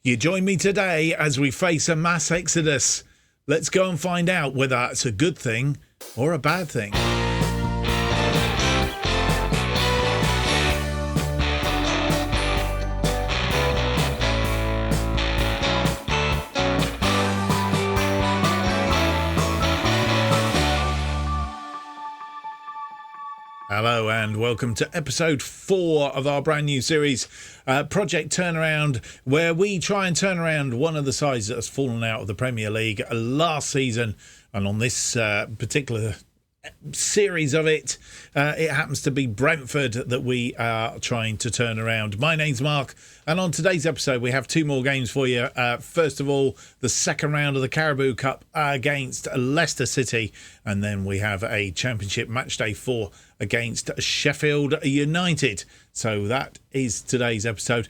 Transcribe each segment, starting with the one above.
You join me today as we face a mass exodus. Let's go and find out whether that's a good thing or a bad thing. Hello and welcome to episode 4 of our brand new series, Project Turnaround, where we try and turn around one of the sides that has fallen out of the Premier League last season. And on this particular series of it, it happens to be Brentford that we are trying to turn around. My name's Mark, and on today's episode we have 2 more games for you. First of all, the second round of the Carabao Cup against Leicester City, and then we have a Championship matchday 4 against Sheffield United. So that is today's episode.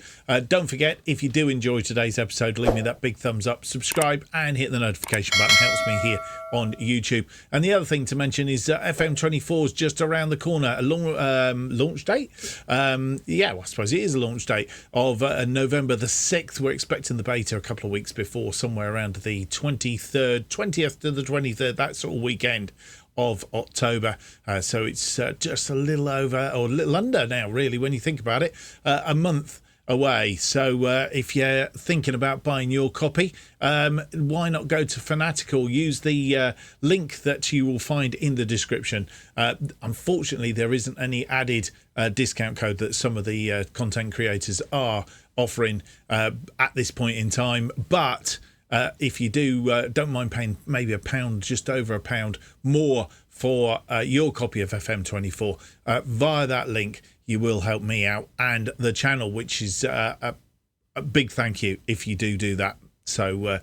Don't forget, if you do enjoy today's episode, leave me that big thumbs up, subscribe and hit the notification button. Helps me here on YouTube. And the other thing to mention is FM24 is just around the corner. A launch date? I suppose it is a launch date of November the 6th. We're expecting the beta a couple of weeks before, somewhere around the 20th to the 23rd, that sort of weekend of October. So it's just a little over, or a little under now, really, when you think about it, a month away. So if you're thinking about buying your copy, why not go to Fanatical? Use the link that you will find in the description. Unfortunately, there isn't any added discount code that some of the content creators are offering at this point in time, but if you don't mind paying maybe £1, just over £1 more for your copy of FM24 via that link, you will help me out and the channel, which is a big thank you if you do that. So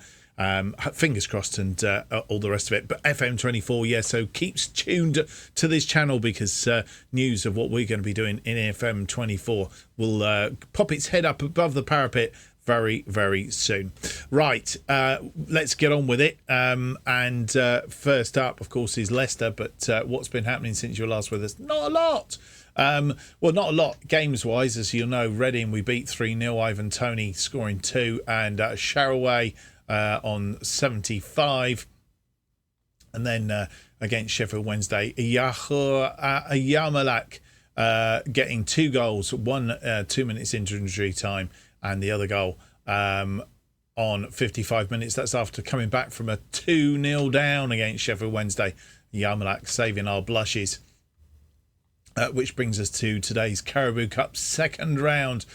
fingers crossed and all the rest of it. But FM24, so keep tuned to this channel, because news of what we're going to be doing in FM24 will pop its head up above the parapet very, very soon. Right, let's get on with it. And first up, of course, is Leicester. But what's been happening since you were last with us? Not a lot. Not a lot games-wise. As you'll know, Reading we beat 3-0. Ivan Toney scoring 2, and Sharaway on 75. And then against Sheffield Wednesday, Yamalak getting 2 goals, one 2 minutes into injury time, and the other goal on 55 minutes. That's after coming back from a 2-0 down against Sheffield Wednesday. Yamalak saving our blushes. Which brings us to today's Carabao Cup second round.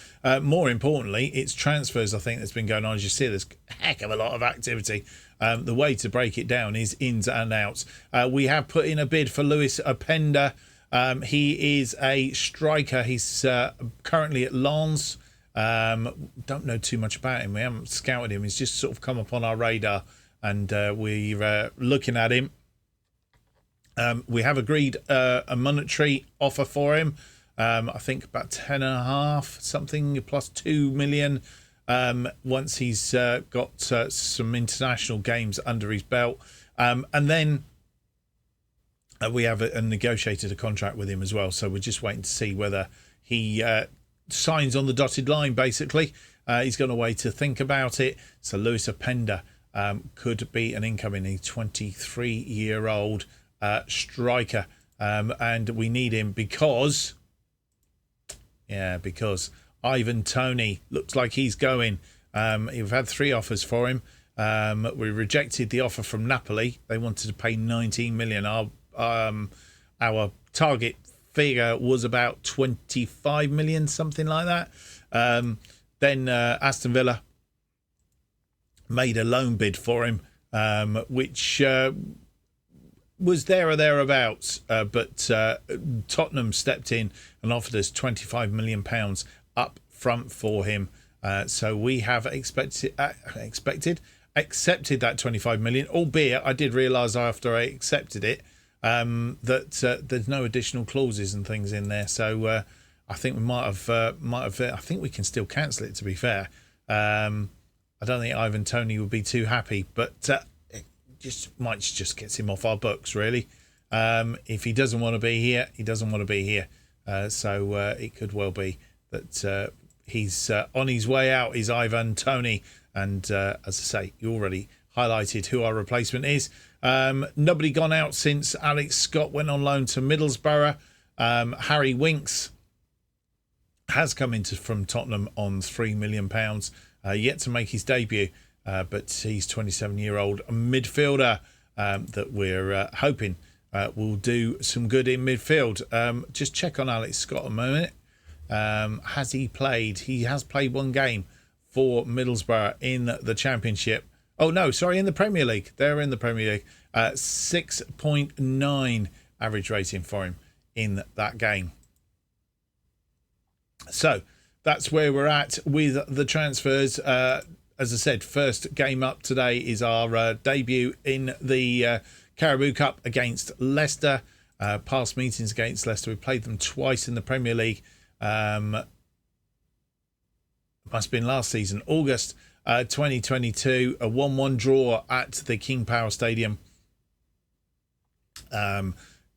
More importantly, it's transfers, I think, that's been going on. As you see, there's a heck of a lot of activity. The way to break it down is ins and outs. We have put in a bid for Lewis Openda. He is a striker. He's currently at Lens. Don't know too much about him. We haven't scouted him. He's just sort of come up on our radar, and we're looking at him. We have agreed a monetary offer for him. I think about 10.5 something plus 2 million. Once he's got some international games under his belt, and then we have negotiated a contract with him as well. So we're just waiting to see whether he signs on the dotted line. Basically, he's gone away to think about it. So Lewis Openda could be an incoming 23-year-old striker, and we need him because Ivan Toney looks like he's going. We've had 3 offers for him. We rejected the offer from Napoli. They wanted to pay 19 million. Our target figure was about 25 million, something like that. Then Aston Villa made a loan bid for him, which was there or thereabouts, but Tottenham stepped in and offered us £25 million up front for him. So we have accepted that 25 million, albeit I did realise after I accepted it that there's no additional clauses and things in there. So I think we might have. I think we can still cancel it, to be fair. I don't think Ivan Toney would be too happy, but it just gets him off our books, really. If he doesn't want to be here, he doesn't want to be here. So it could well be that he's on his way out, is Ivan Toney. And as I say, you already highlighted who our replacement is. Nobody gone out since Alex Scott went on loan to Middlesbrough. Harry Winks has come into from Tottenham on £3 million, yet to make his debut. But he's 27-year-old midfielder that we're hoping will do some good in midfield. Just check on Alex Scott a moment. Has he played? He has played one game for Middlesbrough in the Championship. Oh, no, sorry, in the Premier League. They're in the Premier League. 6.9 average rating for him in that game. So that's where we're at with the transfers. As I said, first game up today is our debut in the Carabao Cup against Leicester. Past meetings against Leicester, we played them twice in the Premier League. Must have been last season, August 2022, a 1-1 draw at the King Power Stadium.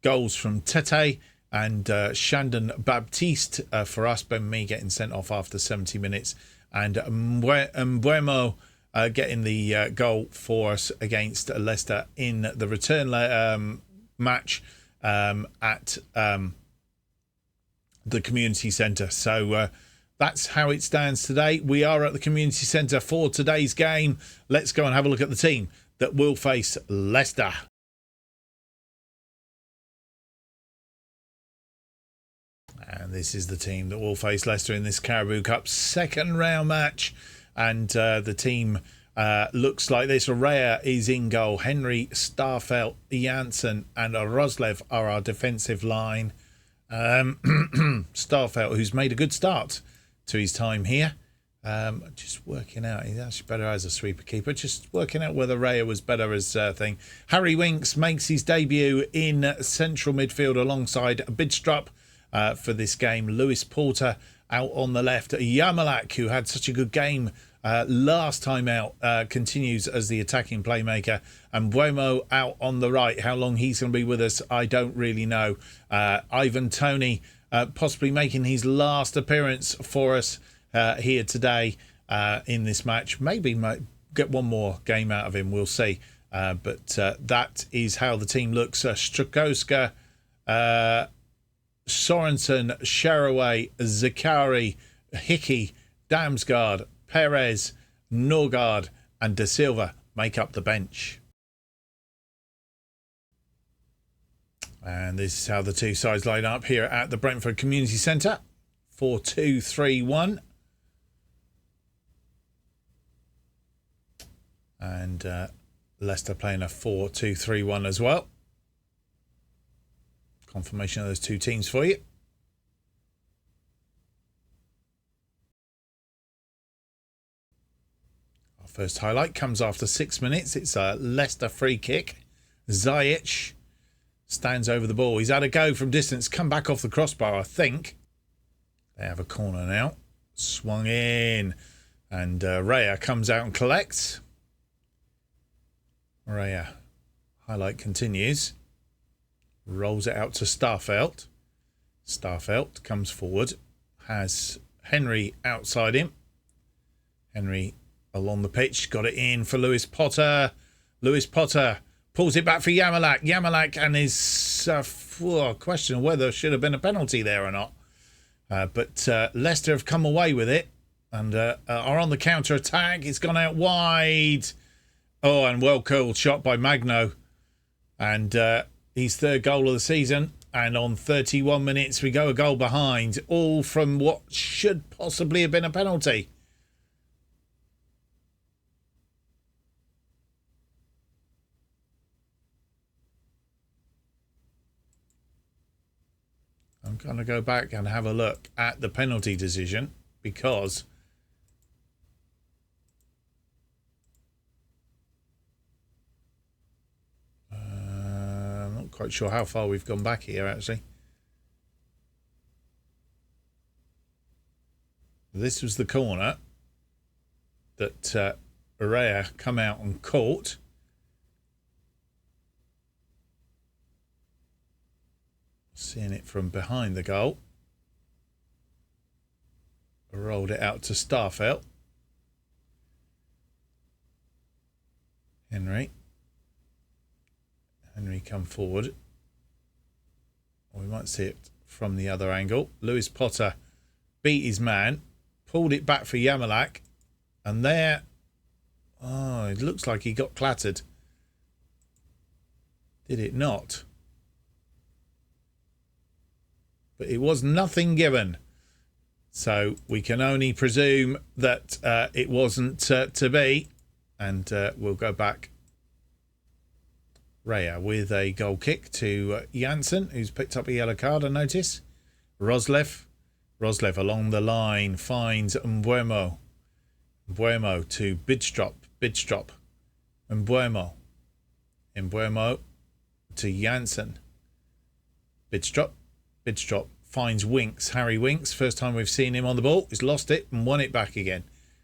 Goals from Tete and Shandon Baptiste for us. Ben Mee getting sent off after 70 minutes. And Mbuemo getting the goal for us against Leicester in the return match at the community centre. So that's how it stands today. We are at the community centre for today's game. Let's go and have a look at the team that will face Leicester. And this is the team that will face Leicester in this Carabao Cup second round match. And the team looks like this. Raya is in goal. Henry, Starfelt, Janssen and Roslev are our defensive line. Starfelt, who's made a good start to his time here. Just working out, he's actually better as a sweeper keeper. Just working out whether Raya was better as a thing. Harry Winks makes his debut in central midfield alongside Bidstrup for this game. Lewis Porter out on the left. Yamalak, who had such a good game last time out, continues as the attacking playmaker. And Mbuemo out on the right. How long he's going to be with us, I don't really know. Ivan Toney possibly making his last appearance for us here today in this match. Maybe might get one more game out of him, we'll see. But that is how the team looks. Strakowska, Sorensen, Sharaway, Zakari, Hickey, Damsgaard, Perez, Norgard and Da Silva make up the bench. And this is how the two sides line up here at the Brentford Community Centre. 4-2-3-1. And Leicester playing a 4-2-3-1 as well. Confirmation of those two teams for you. Our first highlight comes after 6 minutes. It's a Leicester free kick. Ziyech stands over the ball. He's had a go from distance. Come back off the crossbar, I think. They have a corner now. Swung in. And Raya comes out and collects. Raya. Highlight continues. Rolls it out to Starfelt. Starfelt comes forward. Has Henry outside him. Henry along the pitch. Got it in for Lewis Potter. Lewis Potter pulls it back for Yamalak. Yamalak and his question of whether there should have been a penalty there or not. But Leicester have come away with it and are on the counter-attack. It's gone out wide. Oh, and well-curled shot by Magno. And his third goal of the season. And on 31 minutes, we go a goal behind. All from what should possibly have been a penalty. I'm going to go back and have a look at the penalty decision because I'm not quite sure how far we've gone back here, actually. This was the corner that Araya come out and caught. Seeing it from behind the goal. Rolled it out to Starfelt. Henry come forward. We might see it from the other angle. Lewis Potter beat his man, pulled it back for Yamalak, and there, oh, it looks like he got clattered. Did it not? But it was nothing given. So we can only presume that it wasn't to be. And we'll go back. Raya with a goal kick to Janssen, who's picked up a yellow card, I notice. Roslev along the line finds Mbuemo. Mbuemo to Bidstrup. Mbuemo to Janssen. Bidstrup finds Winks. Harry Winks, first time we've seen him on the ball. He's lost it and won it back again.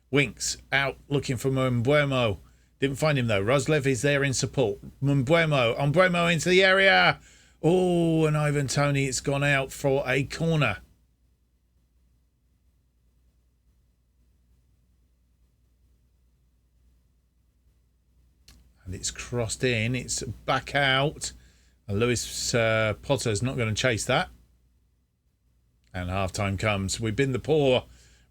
Winks out looking for Mbuemo. Didn't find him though. Roslev is there in support. Mbuemo into the area. Oh, and Ivan Toney, it's gone out for a corner. And it's crossed in. It's back out. And Lewis Potter's not going to chase that. And half-time comes. We've been the poor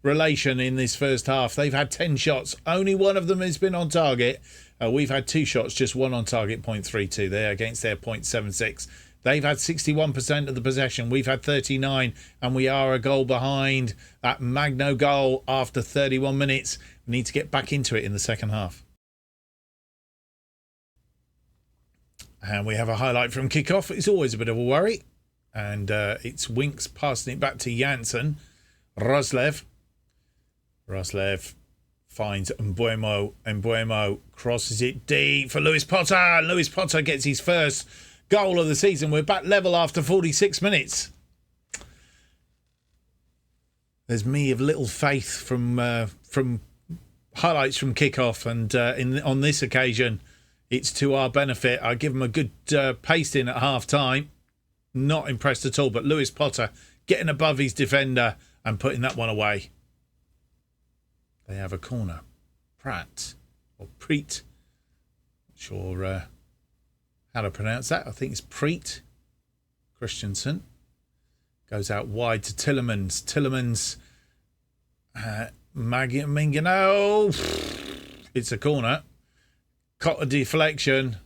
relation in this first half. They've had 10 shots. Only one of them has been on target. We've had 2 shots, just one on target, 0.32 there against their 0.76. They've had 61% of the possession. We've had 39, and we are a goal behind. That Magno goal after 31 minutes. We need to get back into it in the second half. And we have a highlight from kickoff. It's always a bit of a worry. And it's Winks passing it back to Janssen. Roslev finds Mbuemo. Mbuemo crosses it deep for Lewis Potter. Lewis Potter gets his first goal of the season. We're back level after 46 minutes. There's me of little faith from highlights from kickoff, and on this occasion, it's to our benefit. I give them a good pasting at half time. Not impressed at all, but Lewis Potter getting above his defender and putting that one away. They have a corner. Pratt or Preet. Not sure how to pronounce that. I think it's Preet. Christensen goes out wide to Tillemans. Tillemans, Mingano. It's a corner. Caught a deflection.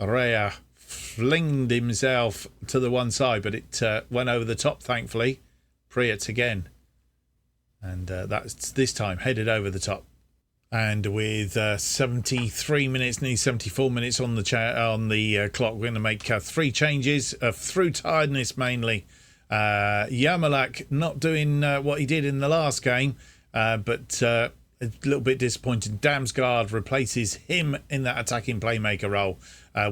Rea flinged himself to the one side, but it went over the top, thankfully. Priet again. And that's this time headed over the top. And with 73 minutes, nearly 74 minutes on the clock, we're going to make 3 changes through tiredness mainly. Yamalak not doing what he did in the last game, but a little bit disappointed. Damsgaard replaces him in that attacking playmaker role.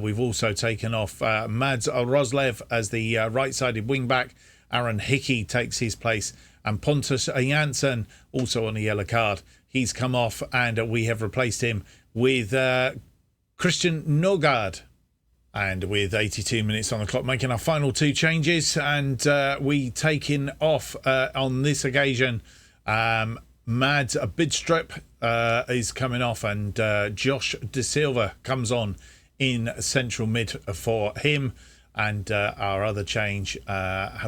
We've also taken off Mads Roslev as the right-sided wing-back. Aaron Hickey takes his place. And Pontus Janssen also on a yellow card. He's come off, and we have replaced him with Christian Norgard. And with 82 minutes on the clock, making our final 2 changes. And we taking off on this occasion. Mads Bidstrup is coming off, and Josh De Silva comes on in central mid for him. And our other change,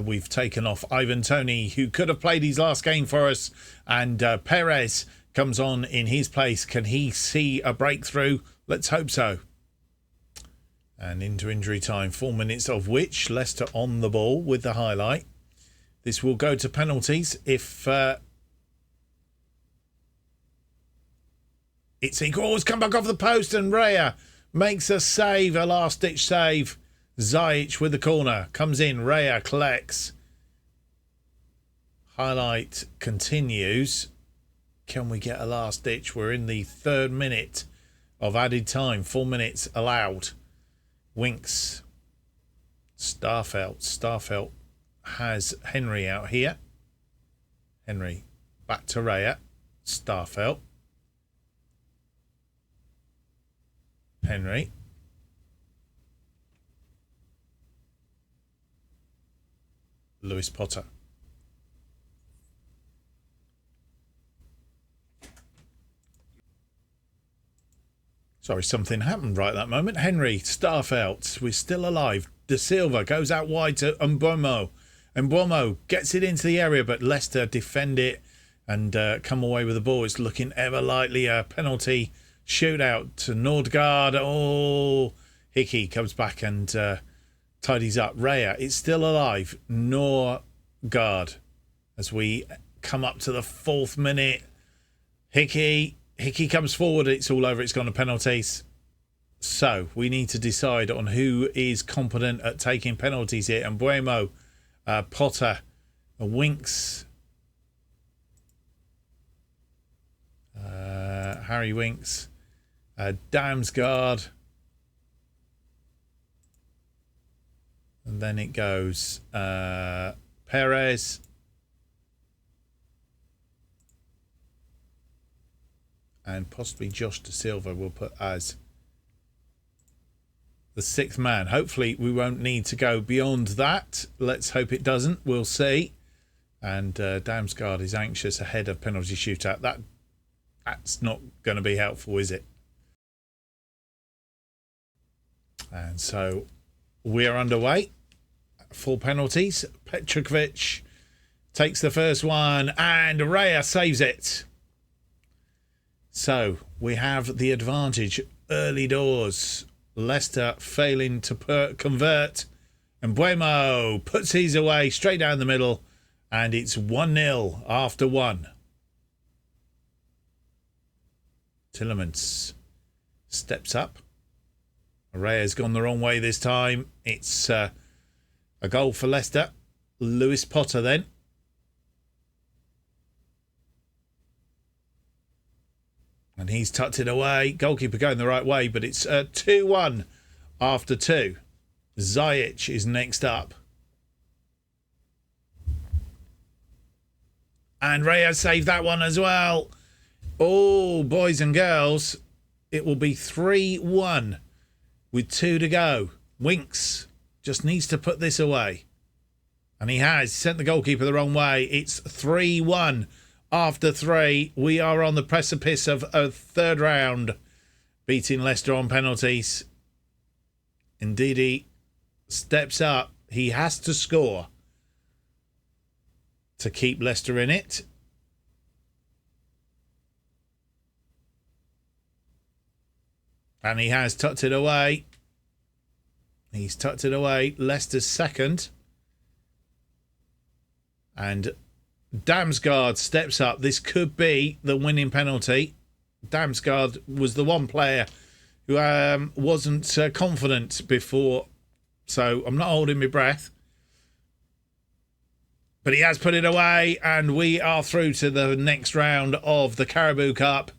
we've taken off Ivan Toney, who could have played his last game for us, and Perez comes on in his place. Can he see a breakthrough? Let's hope so. And into injury time, 4 minutes of which Leicester on the ball with the highlight. This will go to penalties if it's equal. It's come back off the post, and Raya makes a save, a last-ditch save. Zajic with the corner. Comes in. Raya collects. Highlight continues. Can we get a last ditch? We're in the 3rd minute of added time. 4 minutes allowed. Winks. Starfelt has Henry out here. Henry back to Raya. Starfelt. Henry. Lewis Potter. Sorry, something happened right at that moment. Henry, Starfelt, we're still alive. De Silva goes out wide to Mbomo. Mbomo gets it into the area, but Leicester defend it and come away with the ball. It's looking ever likely a penalty shootout to Nordgaard. Oh, Hickey comes back and tidies up. Raya, it's still alive. Nordgaard as we come up to the 4th minute. Hickey comes forward. It's all over. It's gone to penalties. So we need to decide on who is competent at taking penalties here. And Buemo, Potter, Winks, Harry Winks, Damsgaard, and then it goes Perez, and possibly Josh De Silva will put as the 6th man. Hopefully we won't need to go beyond that. Let's hope it doesn't. We'll see. And Damsgaard is anxious ahead of penalty shootout. That's not going to be helpful, is it? And so we are underway. 4 penalties. Petrovic takes the first one and Raya saves it. So we have the advantage early doors. Leicester failing to convert. And Buemo puts his away straight down the middle. And it's 1-0 after 1. Tillemans steps up. Raya's gone the wrong way this time. It's a goal for Leicester. Lewis Potter then. And he's tucked it away. Goalkeeper going the right way, but it's 2-1 after 2. Ziyech is next up. And Raya saved that one as well. Oh, boys and girls, it will be 3-1 with 2 to go. Winks just needs to put this away. And he has sent the goalkeeper the wrong way. It's 3-1 after 3. We are on the precipice of a 3rd round, beating Leicester on penalties. Indeed, he steps up. He has to score to keep Leicester in it. And he has tucked it away. He's tucked it away. Leicester's 2nd. And Damsgaard steps up. This could be the winning penalty. Damsgaard was the one player who wasn't confident before. So I'm not holding my breath. But he has put it away. And we are through to the next round of the Carabao Cup.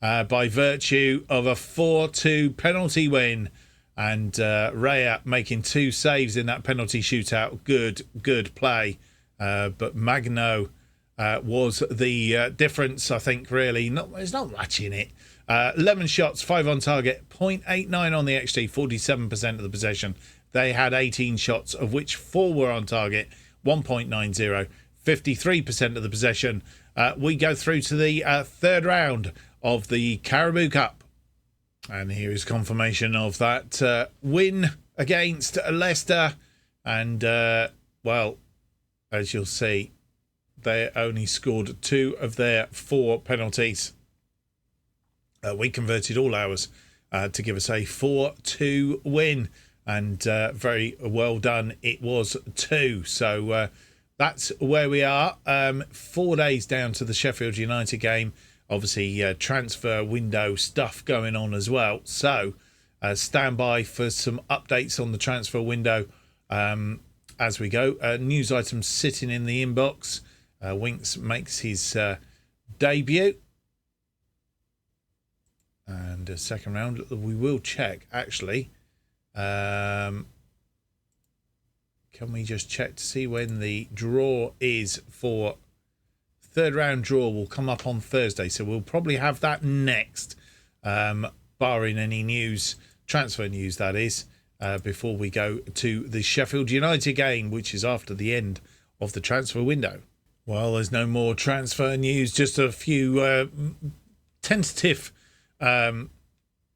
By virtue of a 4-2 penalty win. And Raya making 2 saves in that penalty shootout. Good play. But Magno was the difference, I think, really. There's not much in it. 11 shots, 5 on target, 0.89 on the XG, 47% of the possession. They had 18 shots, of which 4 were on target, 1.90, 53% of the possession. We go through to the 3rd round of the Carabao Cup. And here is confirmation of that win against Leicester. And, well, as you'll see, they only scored 2 of their 4 penalties. We converted all ours to give us a 4-2 win. And very well done. It was 2. So that's where we are. 4 days down to the Sheffield United game. Obviously, transfer window stuff going on as well. So stand by for some updates on the transfer window as we go. News items sitting in the inbox. Winks makes his debut. And a 2nd round. We will check, actually. Can we just check to see when the draw is for 3rd round draw will come up on Thursday, so we'll probably have that next, barring any news, transfer news that is, before we go to the Sheffield United game, which is after the end of the transfer window. Well, there's no more transfer news, just a few tentative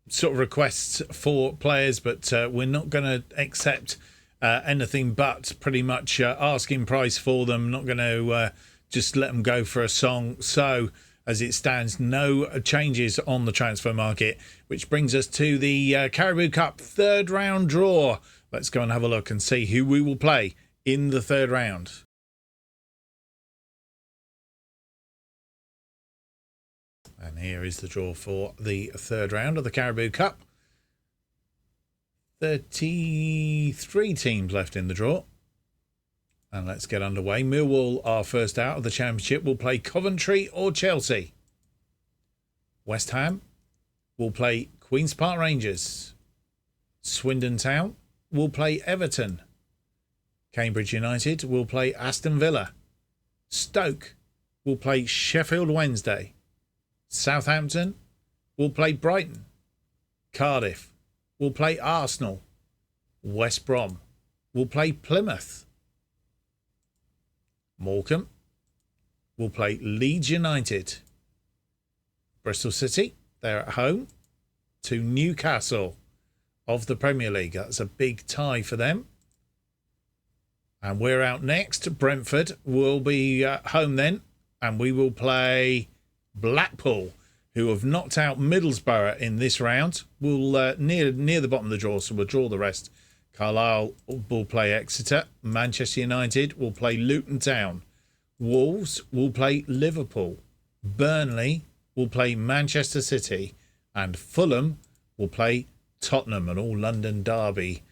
sort of requests for players, but we're not going to accept anything but pretty much asking price for them. Not going to just let them go for a song. So as it stands, no changes on the transfer market, which brings us to the Carabao Cup third round draw. Let's go and have a look and see who we will play in the third round. And here is the draw for the third round of the Carabao Cup. 33 teams left in the draw. And let's get underway. Millwall are first out of the Championship. Will play Coventry or Chelsea. West Ham will play Queen's Park Rangers. Swindon Town will play Everton. Cambridge United will play Aston Villa. Stoke will play Sheffield Wednesday. Southampton will play Brighton. Cardiff will play Arsenal. West Brom will play Plymouth. Morecambe will play Leeds United. Bristol City, they're at home to Newcastle of the Premier League. That's a big tie for them. And we're out next. Brentford will be home then, and we will play Blackpool, who have knocked out Middlesbrough in this round. We'll near the bottom of the draw, so we'll draw the rest. Carlisle will play Exeter. Manchester United will play Luton Town. Wolves will play Liverpool. Burnley will play Manchester City. And Fulham will play Tottenham, an all-London derby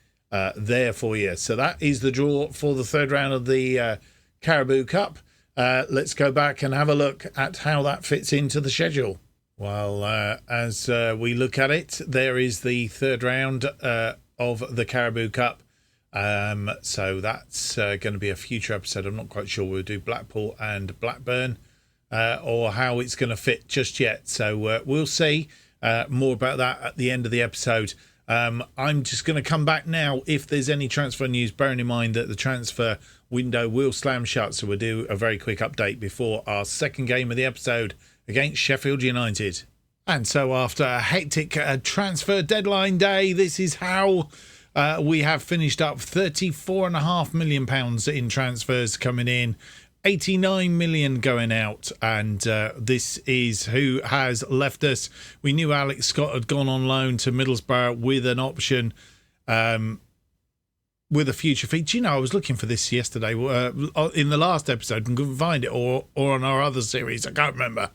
there for you. So that is the draw for the third round of the Carabao Cup. Let's go back and have a look at how that fits into the schedule. Well, as we look at it, there is the third round of the Carabao Cup. So that's going to be a future episode. I'm not quite sure we'll do Blackpool and Blackburn or how it's going to fit just yet. So we'll see more about that at the end of the episode. I'm just going to come back now if there's any transfer news, bearing in mind that the transfer window will slam shut. So we'll do a very quick update before our second game of the episode against Sheffield United. And so after a hectic transfer deadline day, this is how we have finished up. £34.5 million in transfers coming in, 89 million going out, and this is who has left us. We knew Alex Scott had gone on loan to Middlesbrough with an option with a future fee. Do you know, I was looking for this yesterday in the last episode and couldn't find it, or on our other series, I can't remember.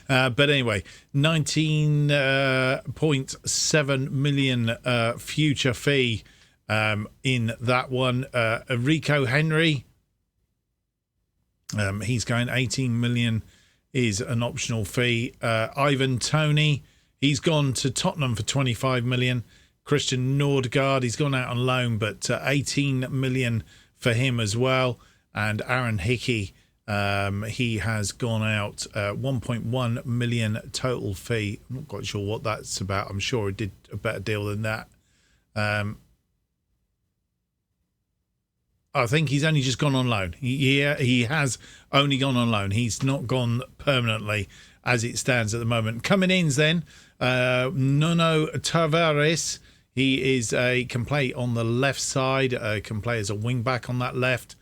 But anyway, 19.7 million future fee in that one. Rico Henry, he's going 18 million is an optional fee. Ivan Toney, he's gone to Tottenham for 25 million. Christian Nordgaard, he's gone out on loan, but 18 million for him as well. And Aaron Hickey, he has gone out 1.1 million total fee. I'm not quite sure what that's about. I'm sure he did a better deal than that. I think he's only just gone on loan. He has only gone on loan. He's not gone permanently as it stands at the moment. Coming in then, Nuno Tavares. He can play on the left side, can play as a wing back on that left,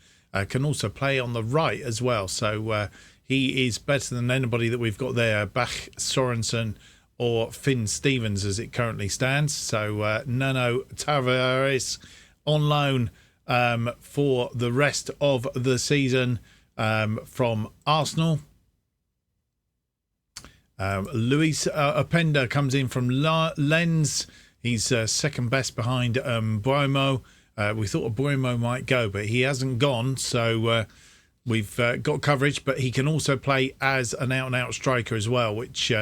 can also play on the right as well. So he is better than anybody that we've got there, Bach Sorensen or Finn Stevens as it currently stands. So Nuno Tavares on loan for the rest of the season from Arsenal. Luis Openda comes in from Lens. He's second best behind Buemo. We thought Buemo might go, but he hasn't gone. So we've got coverage, but he can also play as an out-and-out striker as well, which,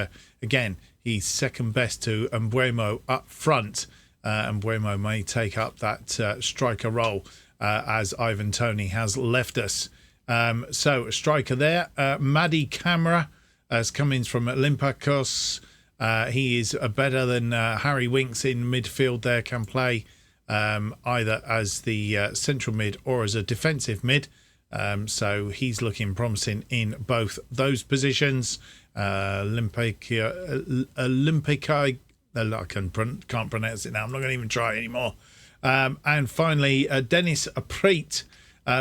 again, he's second best to Buemo up front. And Buemo may take up that striker role as Ivan Toney has left us. So a striker there. Madi Camara has come in from Olympiacos. He is better than Harry Winks in midfield there, can play either as the central mid or as a defensive mid. So he's looking promising in both those positions. Olympic, Can't pronounce it now. I'm not going to even try anymore. And finally, Dennis Preet.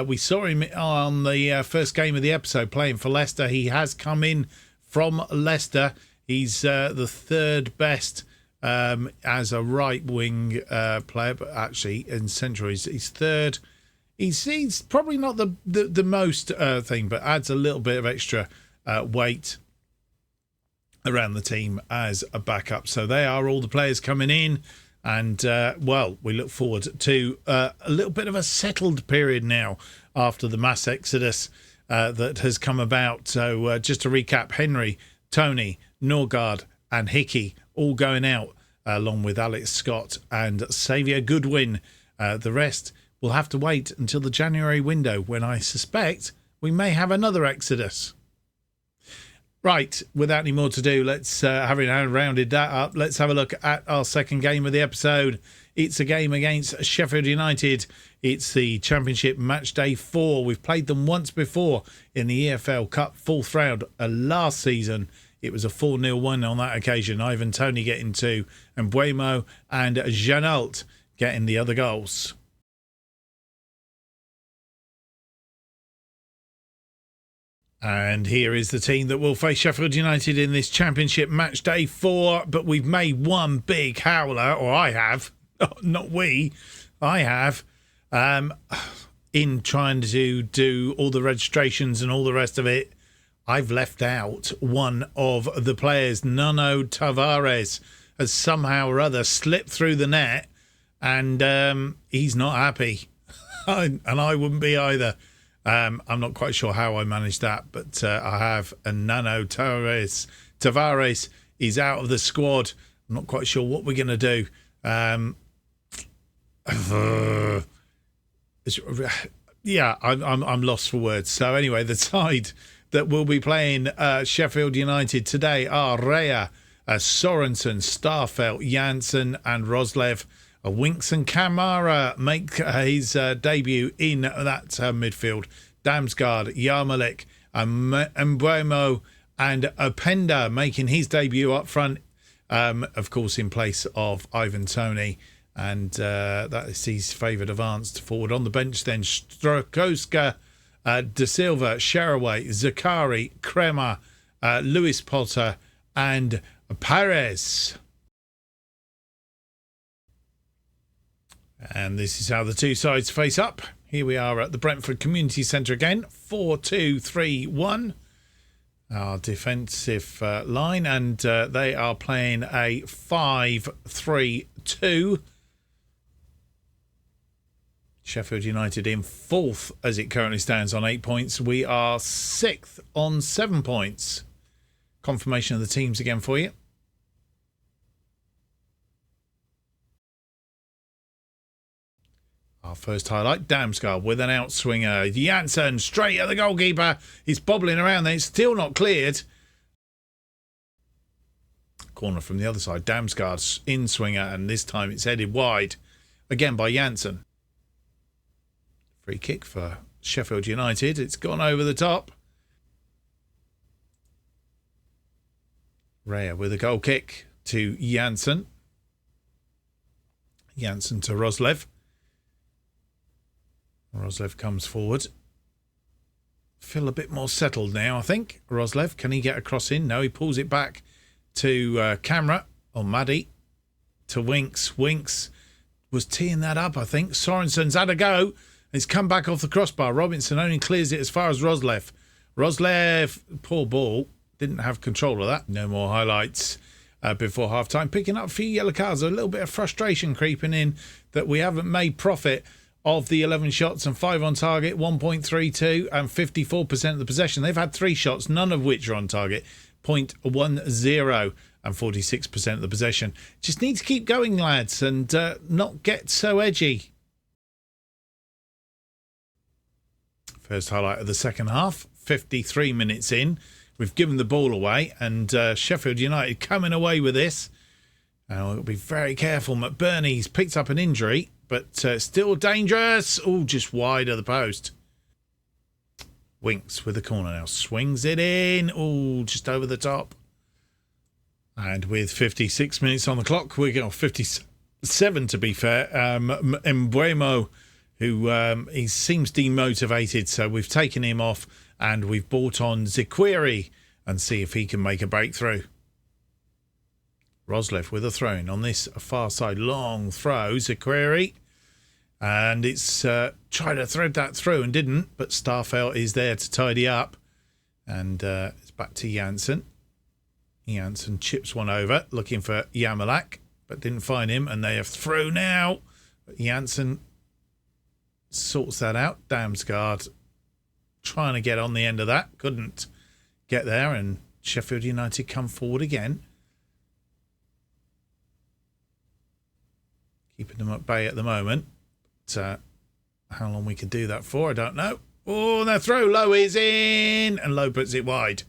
We saw him on the first game of the episode playing for Leicester. He has come in from Leicester. He's the third best as a right wing player, but actually in central he's third. He's probably not the most thing, but adds a little bit of extra weight around the team as a backup. So they are all the players coming in. And, we look forward to a little bit of a settled period now after the mass exodus that has come about. So just to recap, Henry, Tony, Norgard and Hickey all going out, along with Alex Scott and Xavier Goodwin. The rest will have to wait until the January window, when I suspect we may have another exodus. Right, without any more to do, let's, having rounded that up, let's have a look at our second game of the episode. It's a game against Sheffield United. It's the Championship Match Day 4. We've played them once before in the EFL Cup 4th round last season. It was a 4-0 win on that occasion. Ivan Toney getting 2, and Buemo and Jeanalt getting the other goals. And here is the team that will face Sheffield United in this Championship Match Day 4. But we've made one big howler, or I have, not we, I have, in trying to do all the registrations and all the rest of it. I've left out one of the players. Nuno Tavares has somehow or other slipped through the net, and he's not happy. And I wouldn't be either. I'm not quite sure how I managed that, but I have. And Nuno Tavares is out of the squad. I'm not quite sure what we're going to do. I'm lost for words. So anyway, the side that will be playing Sheffield United today are Rea, Sorensen, Starfelt, Janssen and Roslev. Winks and Kamara make his debut in that midfield. Damsgaard, Yarmolik, Mbuemo and Openda making his debut up front, of course, in place of Ivan Toney. And that is his favoured advanced forward. On the bench then, Strokoska, De Silva, Sharaway, Zakari, Kremer, Lewis Potter and Perez. And this is how the two sides face up. Here we are at the Brentford Community Centre again. 4-2-3-1. Our defensive line. And they are playing a 5-3-2. Sheffield United in 4th as it currently stands on 8 points. We are 6th on 7 points. Confirmation of the teams again for you. Our first highlight, Damsgaard with an outswinger. Janssen straight at the goalkeeper. He's bobbling around there. It's still not cleared. Corner from the other side. Damsgaard's in swinger, and this time it's headed wide. Again by Janssen. Free kick for Sheffield United. It's gone over the top. Rea with a goal kick to Janssen. Janssen to Roslev. Roslev comes forward. Feel a bit more settled now, I think. Roslev, can he get a cross in? No, he pulls it back to Camera, or Maddie, to Winks. Winks was teeing that up, I think. Sorensen's had a go. He's come back off the crossbar. Robinson only clears it as far as Roslev. Roslev, poor ball, didn't have control of that. No more highlights before half-time. Picking up a few yellow cards. A little bit of frustration creeping in that we haven't made profit of the 11 shots and 5 on target, 1.32 and 54% of the possession. They've had 3 shots, none of which are on target, 0.10 and 46% of the possession. Just need to keep going, lads, and not get so edgy. First highlight of the second half, 53 minutes in. We've given the ball away, and Sheffield United coming away with this. And we'll be very careful. McBurney's picked up an injury, but still dangerous. Oh, just wide of the post. Winks with the corner now. Swings it in. Oh, just over the top. And with 56 minutes on the clock, we're going 57 to be fair. Mbuemo, who he seems demotivated, so we've taken him off and we've brought on Ziquiri and see if he can make a breakthrough. Roslev with a throw-in on this far side, long throw, Ziquiri. And it's tried to thread that through and didn't, but Starfelt is there to tidy up. And it's back to Janssen. Janssen chips one over, looking for Yamalak, but didn't find him, and they have through now. But Janssen sorts that out. Damsgaard trying to get on the end of that, couldn't get there, and Sheffield United come forward again. Keeping them at bay at the moment. But, how long we could do that for, I don't know. Oh, the throw, Lowe is in, and Lowe puts it wide.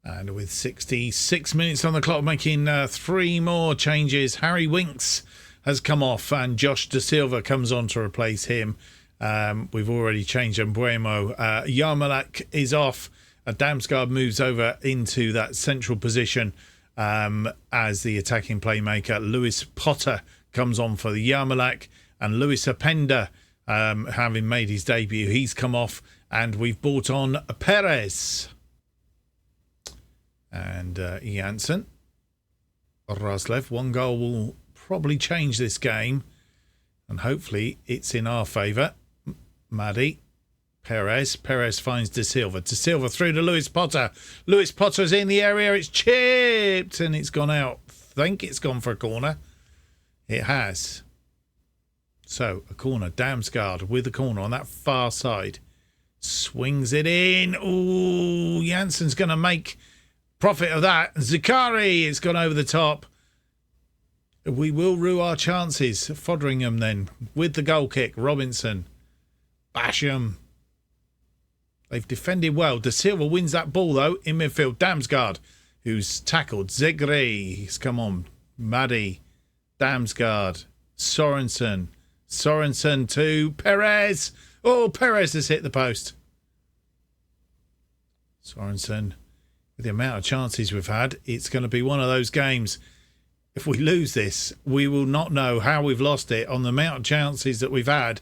And with 66 minutes on the clock, making 3 more changes, Harry Winks has come off and Josh Da Silva comes on to replace him. We've already changed Mbuemo. Yarmalak is off. Damsgaard moves over into that central position as the attacking playmaker. Lewis Potter comes on for the Yarmalak, and Lewis Openda, having made his debut, he's come off, and we've brought on Perez. And Janssen, Roslev, 1 goal will probably change this game. And hopefully it's in our favour. Maddy, Perez finds Da Silva. Da Silva through to Lewis Potter. Lewis Potter's in the area. It's chipped and it's gone out. I think it's gone for a corner. It has. So a corner. Damsgaard with the corner on that far side. Swings it in. Ooh, Janssen's going to make profit of that. Zicari, it's gone over the top. We will rue our chances. Foderingham then with the goal kick. Robinson. Basham. They've defended well. Da Silva wins that ball though in midfield. Damsgaard, who's tackled. Zegri, he's come on. Maddy. Damsgaard. Sorensen. Sorensen to Perez. Oh, Perez has hit the post. Sorensen. With the amount of chances we've had, it's going to be one of those games. If we lose this, we will not know how we've lost it on the amount of chances that we've had.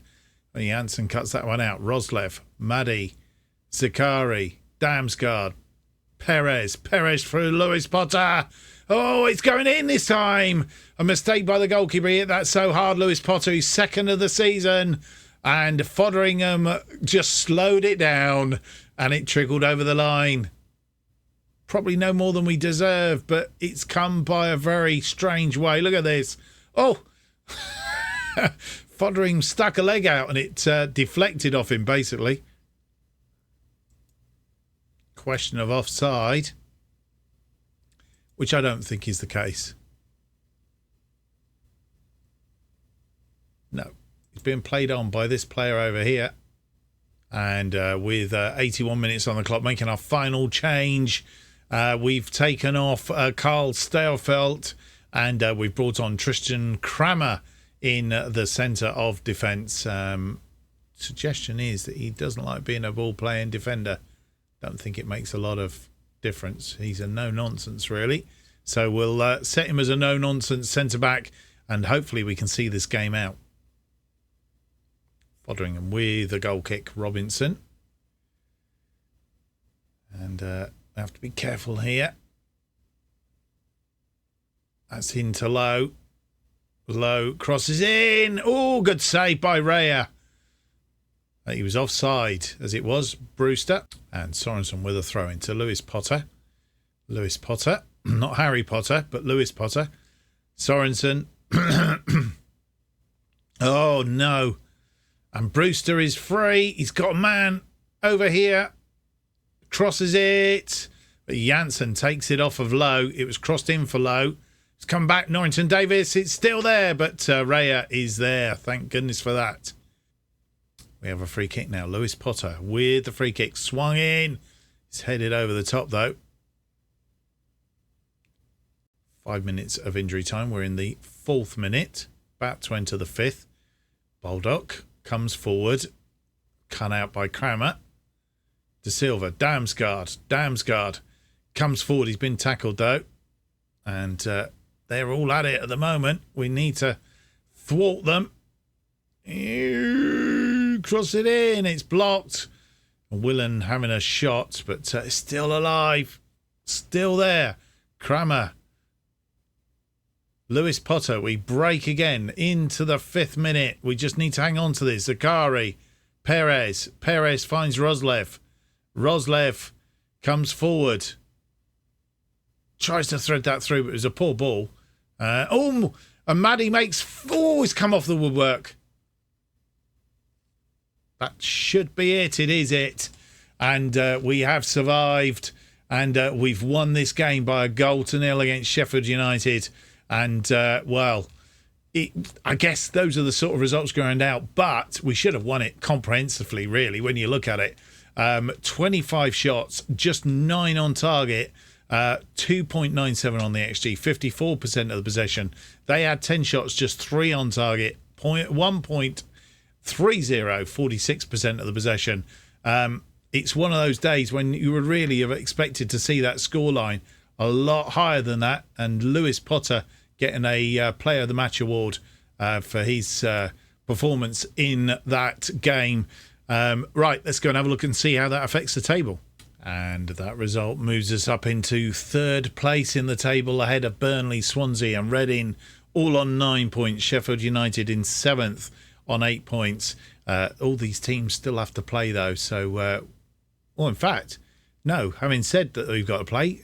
Janssen cuts that one out. Roslev, Maddy, Zicari, Damsgaard, Perez through Lewis Potter. Oh, it's going in this time. A mistake by the goalkeeper. He hit that so hard. Lewis Potter, he's second of the season. And Foderingham just slowed it down and it trickled over the line. Probably no more than we deserve, but it's come by a very strange way. Look at this. Oh, Foderingham stuck a leg out and it deflected off him, basically. Question of offside, which I don't think is the case. No, it's been played on by this player over here. And with 81 minutes on the clock, making our final change. We've taken off Carl Steelfelt and we've brought on Tristan Kramer in the centre of defence. Suggestion is that he doesn't like being a ball-playing defender. Don't think it makes a lot of difference. He's a no-nonsense, really. So we'll set him as a no-nonsense centre-back and hopefully we can see this game out. Foderingham with a goal kick, Robinson. And have to be careful here. That's into Lowe. Lowe crosses in. Oh, good save by Raya. He was offside, as it was. Brewster. And Sorensen with a throw into Lewis Potter. Lewis Potter. Not Harry Potter, but Lewis Potter. Sorensen. Oh, no. And Brewster is free. He's got a man over here. Crosses it. But Janssen takes it off of Lowe. It was crossed in for Lowe. It's come back. Norrington Davis. It's still there, but Raya is there. Thank goodness for that. We have a free kick now. Lewis Potter with the free kick. Swung in. It's headed over the top, though. 5 minutes of injury time. We're in the 4th minute. About to enter the 5th. Baldock comes forward. Cut out by Kramer. Da Silva. Damsgaard comes forward. He's been tackled, though. And they're all at it at the moment. We need to thwart them. Cross it in. It's blocked. Willen having a shot, but still alive. Still there. Kramer. Lewis Potter. We break again into the 5th minute. We just need to hang on to this. Zakari. Perez. Perez finds Roslev. Roslev comes forward. Tries to thread that through, but it was a poor ball. And Maddie makes... it's come off the woodwork. That should be it. It is it. And we have survived. And we've won this game by 1-0 against Sheffield United. And, I guess those are the sort of results going out. But we should have won it comprehensively, really, when you look at it. 25 shots, just 9 on target. 2.97 on the XG, 54% of the possession. They had 10 shots, just 3 on target. 1.30, 46% of the possession. It's one of those days when you would really have expected to see that scoreline a lot higher than that. And Lewis Potter getting a Player of the Match award for his performance in that game. Right, let's go and have a look and see how that affects the table. And that result moves us up into 3rd place in the table, ahead of Burnley, Swansea and Reading, all on 9 points. Sheffield United in 7th on 8 points. All these teams still have to play, though. So, in fact, no, having said that we've got to play,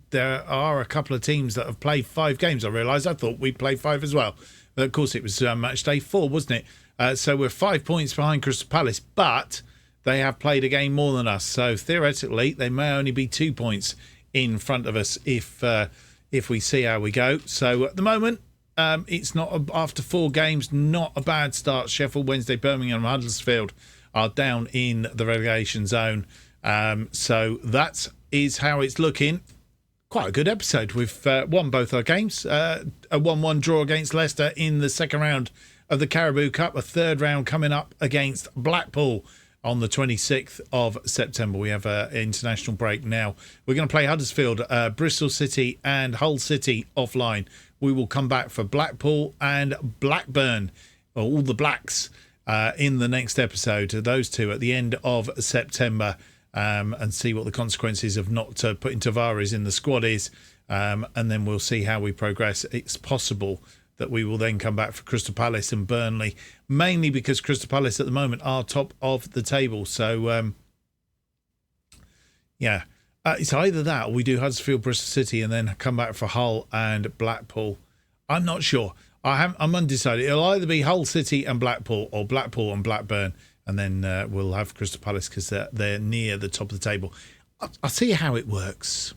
there are a couple of teams that have played 5 games. I realised I thought we'd play 5 as well. But of course, it was match day 4, wasn't it? So we're 5 points behind Crystal Palace, but they have played a game more than us. So theoretically, they may only be 2 points in front of us if we see how we go. So at the moment, it's not after 4 games, not a bad start. Sheffield Wednesday, Birmingham, and Huddersfield are down in the relegation zone. So that is how it's looking. Quite a good episode. We've won both our games. A 1-1 draw against Leicester in the 2nd round of the Carabao Cup. A 3rd round coming up against Blackpool on the 26th of September. We have an international break now. We're going to play Huddersfield, Bristol City and Hull City offline. We will come back for Blackpool and Blackburn, all the Blacks, in the next episode. Those two at the end of September, and see what the consequences of not putting Tavares in the squad is. And then we'll see how we progress. It's possible that we will then come back for Crystal Palace and Burnley, mainly because Crystal Palace at the moment are top of the table. So, it's either that or we do Huddersfield, Bristol City, and then come back for Hull and Blackpool. I'm not sure. I'm undecided. It'll either be Hull City and Blackpool or Blackpool and Blackburn, and then we'll have Crystal Palace because they're near the top of the table. I'll see how it works.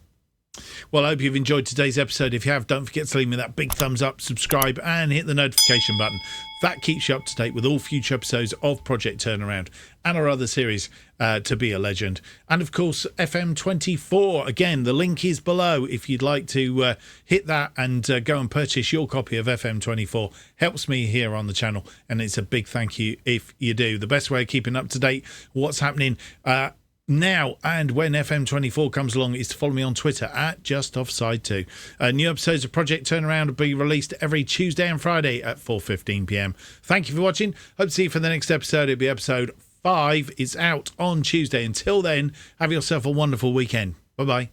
Well, I hope you've enjoyed today's episode. If you have, don't forget to leave me that big thumbs up, subscribe and hit the notification button. That keeps you up to date with all future episodes of Project Turnaround and our other series, To Be a Legend. And of course, FM24. Again, the link is below if you'd like to hit that and go and purchase your copy of FM24. Helps me here on the channel, and it's a big thank you if you do. The best way of keeping up to date what's happening now and when FM24 comes along is to follow me on Twitter at JustOffsideFM. New episodes of Project Turnaround will be released every Tuesday and Friday at 4:15 p.m. Thank you for watching. Hope to see you for the next episode. It'll be episode 5. It's out on Tuesday. Until then, have yourself a wonderful weekend. Bye-bye.